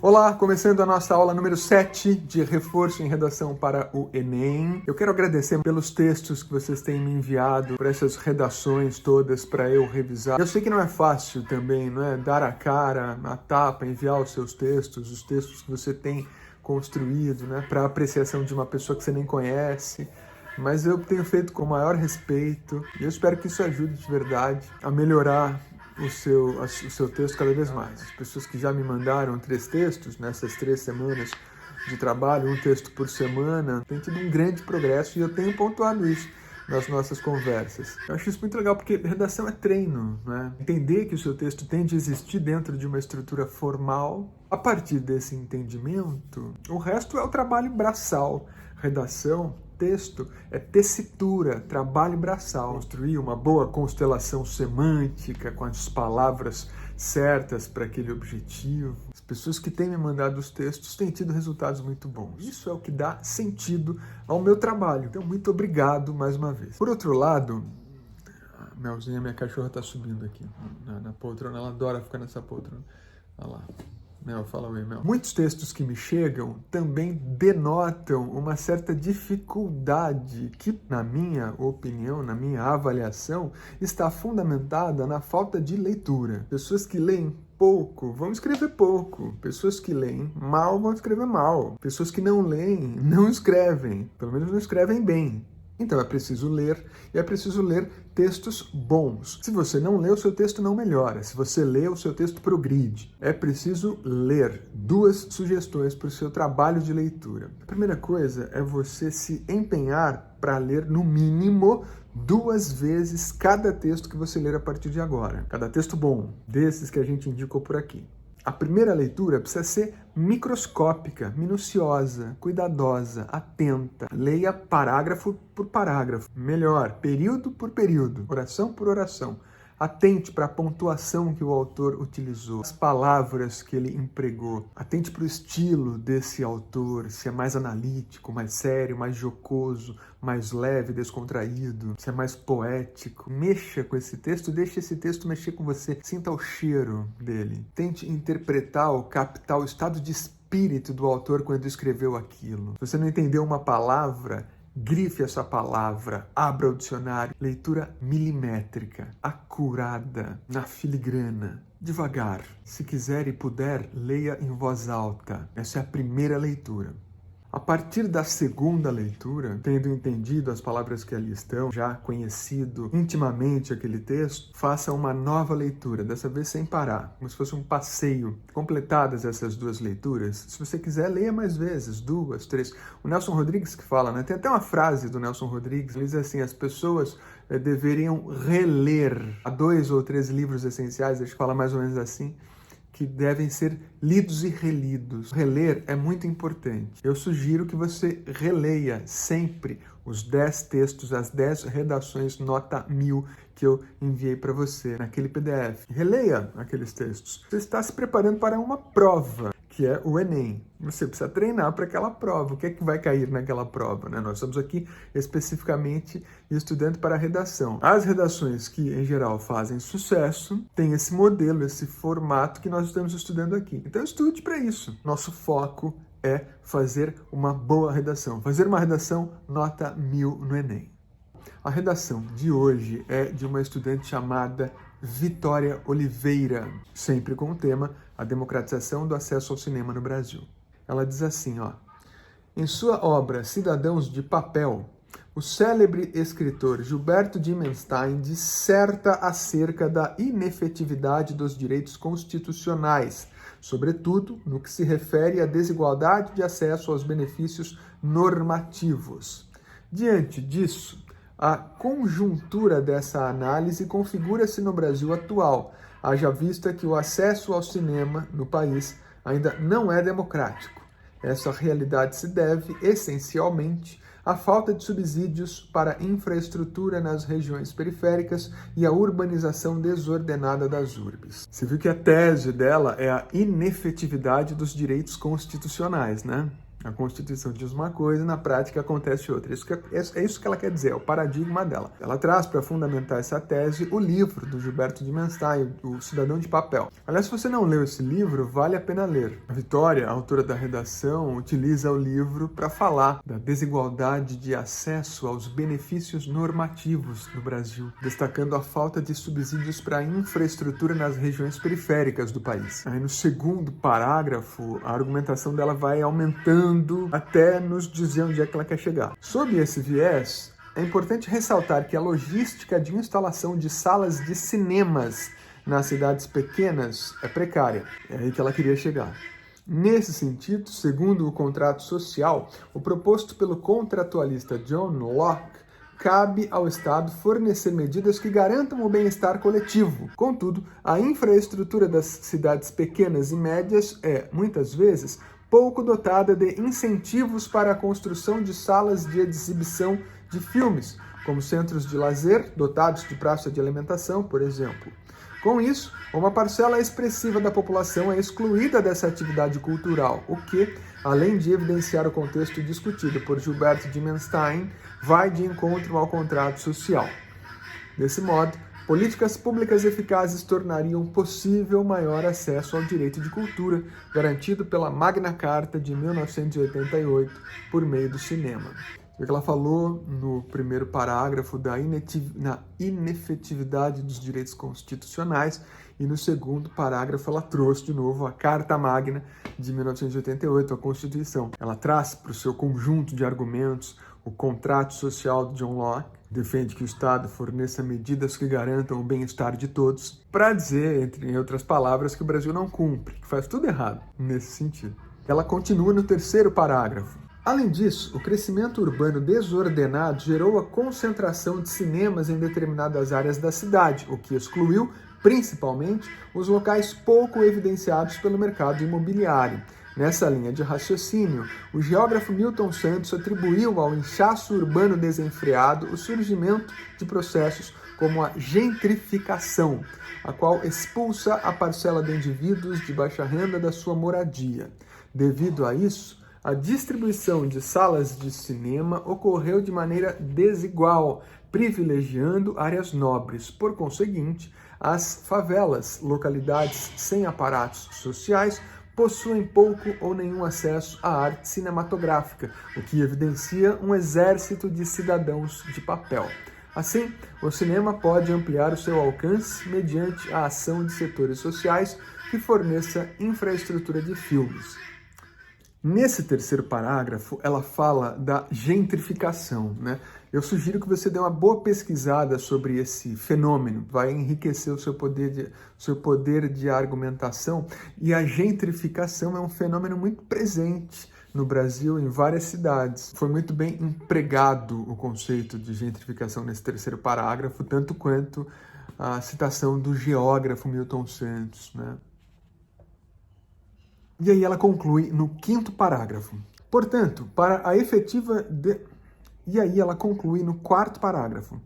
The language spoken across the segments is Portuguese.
Olá, começando a nossa aula número 7 de reforço em redação para o Enem. Eu quero agradecer pelos textos que vocês têm me enviado, por essas redações todas para eu revisar. Eu sei que não é fácil também, não é? Dar a cara, a tapa, enviar os seus textos, os textos que você tem construído, né? Para apreciação de uma pessoa que você nem conhece. Mas eu tenho feito com o maior respeito e eu espero que isso ajude de verdade a melhorar o seu texto cada vez mais. As pessoas que já me mandaram 3 textos nessas 3 semanas de trabalho, um texto por semana, têm tido um grande progresso e eu tenho pontuado isso nas nossas conversas. Eu acho isso muito legal porque redação é treino, né? Entender que o seu texto tem de existir dentro de uma estrutura formal. A partir desse entendimento, o resto é o trabalho braçal. Redação, texto, é tessitura, trabalho braçal. Construir uma boa constelação semântica com as palavras certas para aquele objetivo. As pessoas que têm me mandado os textos têm tido resultados muito bons. Isso é o que dá sentido ao meu trabalho. Então, muito obrigado mais uma vez. Por outro lado, a Melzinha, minha cachorra, está subindo aqui na poltrona. Ela adora ficar nessa poltrona. Olha lá. Mel, fala oi, Mel. Muitos textos que me chegam também denotam uma certa dificuldade que, na minha opinião, na minha avaliação, está fundamentada na falta de leitura. Pessoas que leem pouco vão escrever pouco. Pessoas que leem mal vão escrever mal. Pessoas que não leem não escrevem. Pelo menos não escrevem bem. Então é preciso ler, e é preciso ler textos bons. Se você não lê, o seu texto não melhora. Se você lê, o seu texto progride. É preciso ler. 2 sugestões para o seu trabalho de leitura. A primeira coisa é você se empenhar para ler, no mínimo, 2 vezes cada texto que você ler a partir de agora. Cada texto bom, desses que a gente indicou por aqui. A primeira leitura precisa ser microscópica, minuciosa, cuidadosa, atenta. Leia parágrafo por parágrafo. Melhor, período por período, oração por oração. Atente para a pontuação que o autor utilizou, as palavras que ele empregou. Atente para o estilo desse autor, se é mais analítico, mais sério, mais jocoso, mais leve, descontraído, se é mais poético. Mexa com esse texto, deixe esse texto mexer com você. Sinta o cheiro dele. Tente interpretar ou captar o estado de espírito do autor quando escreveu aquilo. Se você não entendeu uma palavra, grife essa palavra, abra o dicionário. Leitura milimétrica, acurada, na filigrana, devagar. Se quiser e puder, leia em voz alta. Essa é a primeira leitura. A partir da segunda leitura, tendo entendido as palavras que ali estão, já conhecido intimamente aquele texto, faça uma nova leitura, dessa vez sem parar, como se fosse um passeio. Completadas essas 2 leituras, se você quiser, leia mais vezes, 2, 3. O Nelson Rodrigues que fala, né? Tem até uma frase do Nelson Rodrigues, ele diz assim, as pessoas deveriam reler. Há 2 ou 3 livros essenciais, ele fala mais ou menos assim, que devem ser lidos e relidos. Reler é muito importante. Eu sugiro que você releia sempre os 10 textos, as 10 redações nota 1000 que eu enviei para você naquele PDF. Releia aqueles textos. Você está se preparando para uma prova, que é o Enem. Você precisa treinar para aquela prova. O que é que vai cair naquela prova, né? Nós estamos aqui especificamente estudando para a redação. As redações que, em geral, fazem sucesso têm esse modelo, esse formato que nós estamos estudando aqui. Então, estude para isso. Nosso foco é fazer uma boa redação. Fazer uma redação nota 1000 no Enem. A redação de hoje é de uma estudante chamada Vitória Oliveira, sempre com o tema A Democratização do Acesso ao Cinema no Brasil. Ela diz assim, ó: em sua obra Cidadãos de Papel, o célebre escritor Gilberto Dimenstein disserta acerca da inefetividade dos direitos constitucionais, sobretudo no que se refere à desigualdade de acesso aos benefícios normativos. Diante disso, a conjuntura dessa análise configura-se no Brasil atual, haja vista que o acesso ao cinema no país ainda não é democrático. Essa realidade se deve, essencialmente, à falta de subsídios para infraestrutura nas regiões periféricas e à urbanização desordenada das urbes. Você viu que a tese dela é a inefetividade dos direitos constitucionais, né? A Constituição diz uma coisa, na prática acontece outra. É isso que ela quer dizer, é o paradigma dela. Ela traz para fundamentar essa tese o livro do Gilberto de Menstein, O Cidadão de Papel. Aliás, se você não leu esse livro, vale a pena ler. A Vitória, a autora da redação, utiliza o livro para falar da desigualdade de acesso aos benefícios normativos no Brasil, destacando a falta de subsídios para a infraestrutura nas regiões periféricas do país. Aí no segundo parágrafo, a argumentação dela vai aumentando até nos dizer onde é que ela quer chegar. Sob esse viés, é importante ressaltar que a logística de instalação de salas de cinemas nas cidades pequenas é precária. É aí que ela queria chegar. Nesse sentido, segundo o contrato social, o proposto pelo contratualista John Locke, cabe ao Estado fornecer medidas que garantam o bem-estar coletivo. Contudo, a infraestrutura das cidades pequenas e médias é, muitas vezes, pouco dotada de incentivos para a construção de salas de exibição de filmes, como centros de lazer dotados de praça de alimentação, por exemplo. Com isso, uma parcela expressiva da população é excluída dessa atividade cultural, o que, além de evidenciar o contexto discutido por Gilberto de Menstein, vai de encontro ao contrato social. Desse modo, políticas públicas eficazes tornariam possível maior acesso ao direito de cultura, garantido pela Magna Carta de 1988, por meio do cinema. O que ela falou no primeiro parágrafo da inefetividade dos direitos constitucionais, e no segundo parágrafo ela trouxe de novo a Carta Magna de 1988, a Constituição. Ela traz para o seu conjunto de argumentos o contrato social de John Locke, defende que o Estado forneça medidas que garantam o bem-estar de todos, para dizer, entre outras palavras, que o Brasil não cumpre, que faz tudo errado nesse sentido. Ela continua no terceiro parágrafo. Além disso, o crescimento urbano desordenado gerou a concentração de cinemas em determinadas áreas da cidade, o que excluiu, principalmente, os locais pouco evidenciados pelo mercado imobiliário. Nessa linha de raciocínio, o geógrafo Milton Santos atribuiu ao inchaço urbano desenfreado o surgimento de processos como a gentrificação, a qual expulsa a parcela de indivíduos de baixa renda da sua moradia. Devido a isso, a distribuição de salas de cinema ocorreu de maneira desigual, privilegiando áreas nobres. Por conseguinte, as favelas, localidades sem aparatos sociais, possuem pouco ou nenhum acesso à arte cinematográfica, o que evidencia um exército de cidadãos de papel. Assim, o cinema pode ampliar o seu alcance mediante a ação de setores sociais que forneça infraestrutura de filmes. Nesse terceiro parágrafo, ela fala da gentrificação, né? Eu sugiro que você dê uma boa pesquisada sobre esse fenômeno, vai enriquecer o seu poder de argumentação, e a gentrificação é um fenômeno muito presente no Brasil, em várias cidades. Foi muito bem empregado o conceito de gentrificação nesse terceiro parágrafo, tanto quanto a citação do geógrafo Milton Santos, né? E aí ela conclui no quinto parágrafo. Portanto, para a efetiva... E aí ela conclui no quarto parágrafo.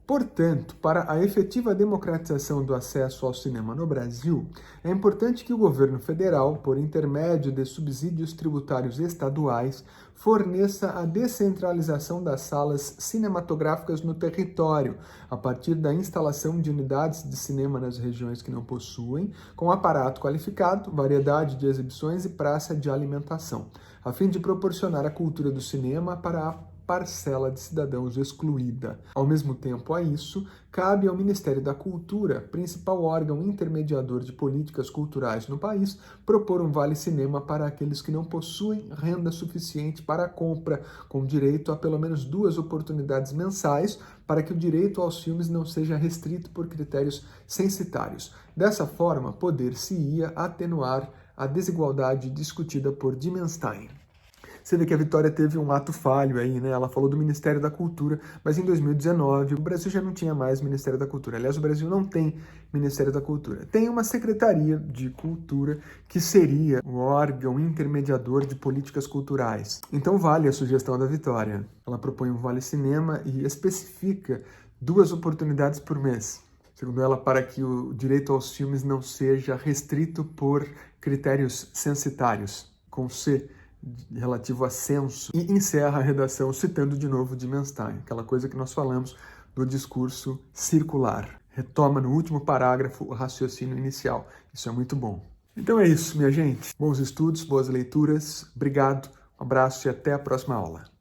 Portanto, para a efetiva democratização do acesso ao cinema no Brasil, é importante que o governo federal, por intermédio de subsídios tributários estaduais, forneça a descentralização das salas cinematográficas no território, a partir da instalação de unidades de cinema nas regiões que não possuem, com aparato qualificado, variedade de exibições e praça de alimentação, a fim de proporcionar a cultura do cinema para a parcela de cidadãos excluída. Ao mesmo tempo a isso, cabe ao Ministério da Cultura, principal órgão intermediador de políticas culturais no país, propor um vale-cinema para aqueles que não possuem renda suficiente para a compra, com direito a pelo menos 2 oportunidades mensais, para que o direito aos filmes não seja restrito por critérios censitários. Dessa forma, poder-se-ia atenuar a desigualdade discutida por Dimenstein. Você vê que a Vitória teve um ato falho aí, né? Ela falou do Ministério da Cultura, mas em 2019 o Brasil já não tinha mais Ministério da Cultura. Aliás, o Brasil não tem Ministério da Cultura. Tem uma Secretaria de Cultura que seria o órgão intermediador de políticas culturais. Então vale a sugestão da Vitória. Ela propõe um Vale Cinema e especifica 2 oportunidades por mês. Segundo ela, para que o direito aos filmes não seja restrito por critérios censitários, com C relativo a censo, e encerra a redação citando de novo Dimenstein, aquela coisa que nós falamos do discurso circular. Retoma no último parágrafo o raciocínio inicial. Isso é muito bom. Então é isso, minha gente. Bons estudos, boas leituras. Obrigado, um abraço e até a próxima aula.